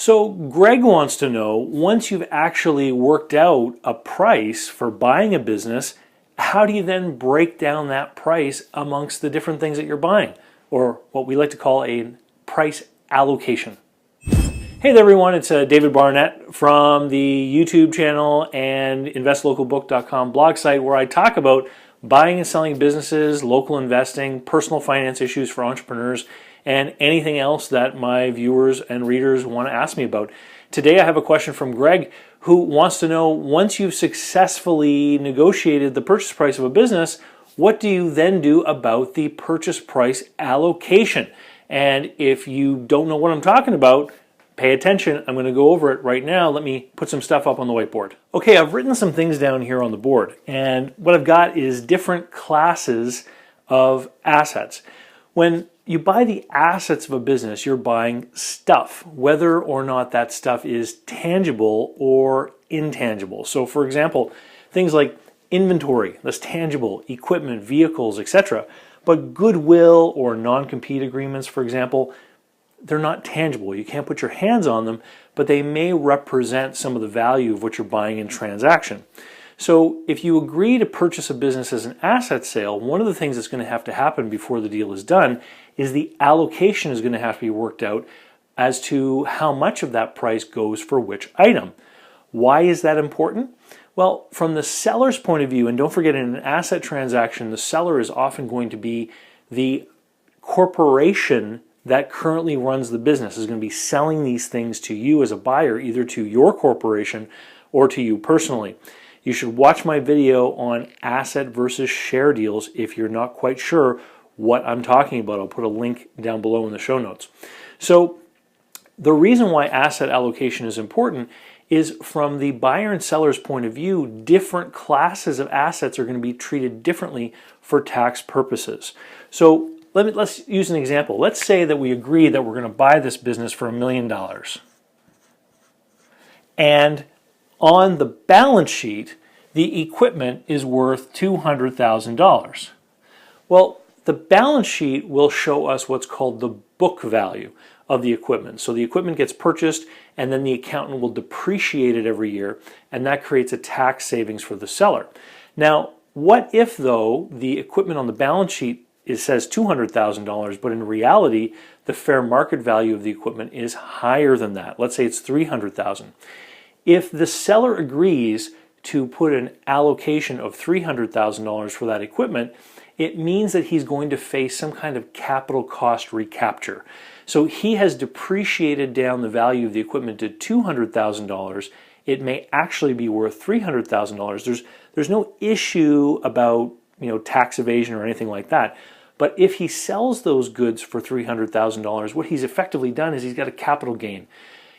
So Greg wants to know, once you've actually worked out a price for buying a business, how do you then break down that price amongst the different things that you're buying? Or what we like to call a price allocation. Hey there everyone, it's David Barnett from the YouTube channel and investlocalbook.com blog site, where I talk about buying and selling businesses, local investing, personal finance issues for entrepreneurs, and anything else that my viewers and readers want to ask me about. Today I have a question from Greg, who wants to know, once you've successfully negotiated the purchase price of a business, what do you then do about the purchase price allocation? And if you don't know what I'm talking about, pay attention. I'm going to go over it right now. Let me put some stuff up on the whiteboard. Okay, I've written some things down here on the board, and what I've got is different classes of assets. When you buy the assets of a business, you're buying stuff, whether or not that stuff is tangible or intangible. So for example, things like inventory, that's tangible, equipment, vehicles, etc. But goodwill or non-compete agreements, for example, they're not tangible. You can't put your hands on them, but they may represent some of the value of what you're buying in transaction. So if you agree to purchase a business as an asset sale, one of the things that's going to have to happen before the deal is done is the allocation is going to have to be worked out as to how much of that price goes for which item. Why is that important? Well, from the seller's point of view, and don't forget, in an asset transaction, the seller is often going to be the corporation that currently runs the business, is going to be selling these things to you as a buyer, either to your corporation or to you personally. You should watch my video on asset versus share deals if you're not quite sure what I'm talking about. I'll put a link down below in the show notes. So the reason why asset allocation is important is, from the buyer and seller's point of view, different classes of assets are going to be treated differently for tax purposes. So let's use an example. Let's say that we agree that we're going to buy this business for $1 million. And on the balance sheet, the equipment is worth $200,000. Well, the balance sheet will show us what's called the book value of the equipment. So the equipment gets purchased, and then the accountant will depreciate it every year, and that creates a tax savings for the seller. Now, what if, though, the equipment on the balance sheet says $200,000, but in reality, the fair market value of the equipment is higher than that? Let's say it's $300,000. If the seller agrees to put an allocation of $300,000 for that equipment, it means that he's going to face some kind of capital cost recapture. So he has depreciated down the value of the equipment to $200,000. It may actually be worth $300,000. There's no issue about, tax evasion or anything like that. But if he sells those goods for $300,000, what he's effectively done is he's got a capital gain.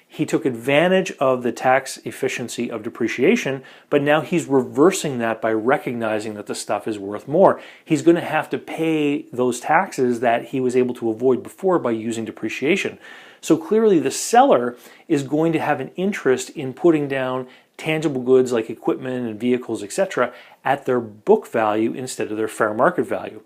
He took advantage of the tax efficiency of depreciation, but now he's reversing that by recognizing that the stuff is worth more. He's going to have to pay those taxes that he was able to avoid before by using depreciation. So clearly the seller is going to have an interest in putting down tangible goods like equipment and vehicles, etc., at their book value instead of their fair market value.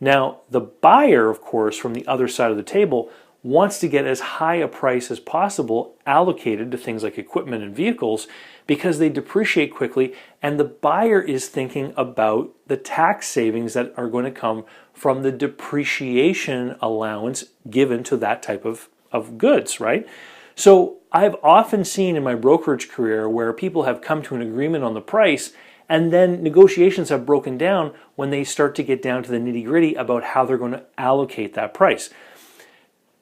Now, the buyer, of course, from the other side of the table, wants to get as high a price as possible allocated to things like equipment and vehicles because they depreciate quickly, and the buyer is thinking about the tax savings that are going to come from the depreciation allowance given to that type of goods, right? So I've often seen in my brokerage career where people have come to an agreement on the price, and then negotiations have broken down when they start to get down to the nitty-gritty about how they're going to allocate that price.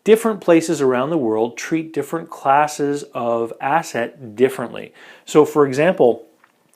Different places around the world treat different classes of asset differently. So for example,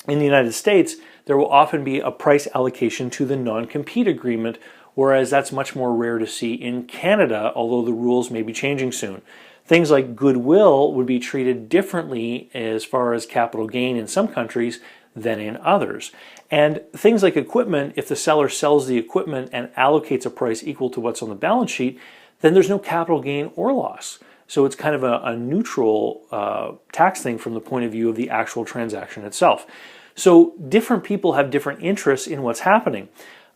in the United States, there will often be a price allocation to the non-compete agreement, whereas that's much more rare to see in Canada, although the rules may be changing soon. Things like goodwill would be treated differently as far as capital gain in some countries than in others. And things like equipment, if the seller sells the equipment and allocates a price equal to what's on the balance sheet, then there's no capital gain or loss. So it's kind of a neutral tax thing from the point of view of the actual transaction itself. So different people have different interests in what's happening.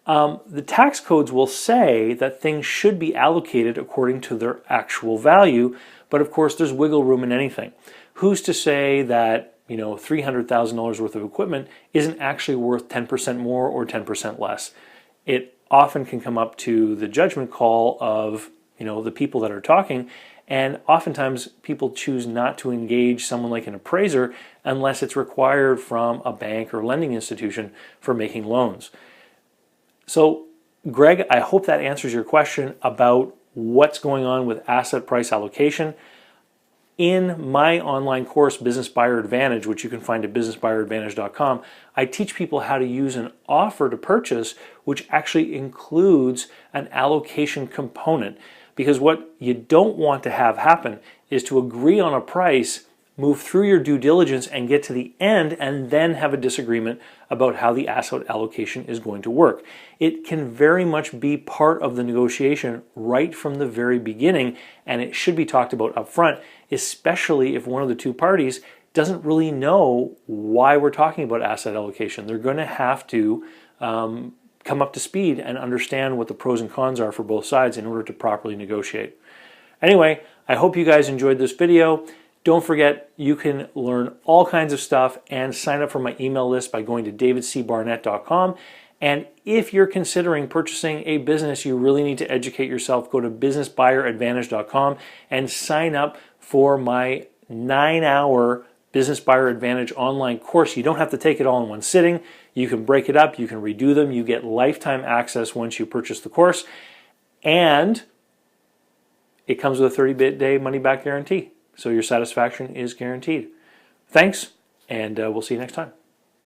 The tax codes will say that things should be allocated according to their actual value, But of course, there's wiggle room in anything. Who's to say that $300,000 worth of equipment isn't actually worth 10% more or 10% less? It often can come up to the judgment call of the people that are talking, and oftentimes people choose not to engage someone like an appraiser unless it's required from a bank or lending institution for making loans. So Greg, I hope that answers your question about what's going on with asset price allocation. In my online course, Business Buyer Advantage, which you can find at businessbuyeradvantage.com, I teach people how to use an offer to purchase, which actually includes an allocation component. Because what you don't want to have happen is to agree on a price, move through your due diligence and get to the end and then have a disagreement about how the asset allocation is going to work. It can very much be part of the negotiation right from the very beginning, and it should be talked about up front, especially if one of the two parties doesn't really know why we're talking about asset allocation. They're going to have to come up to speed and understand what the pros and cons are for both sides in order to properly negotiate. Anyway, I hope you guys enjoyed this video. Don't forget, you can learn all kinds of stuff and sign up for my email list by going to davidcbarnett.com. And if you're considering purchasing a business, you really need to educate yourself. Go to businessbuyeradvantage.com and sign up for my 9-hour Business Buyer Advantage online course. You don't have to take it all in one sitting. You can break it up. You can redo them. You get lifetime access once you purchase the course. And it comes with a 30-day money-back guarantee. So your satisfaction is guaranteed. Thanks, and we'll see you next time.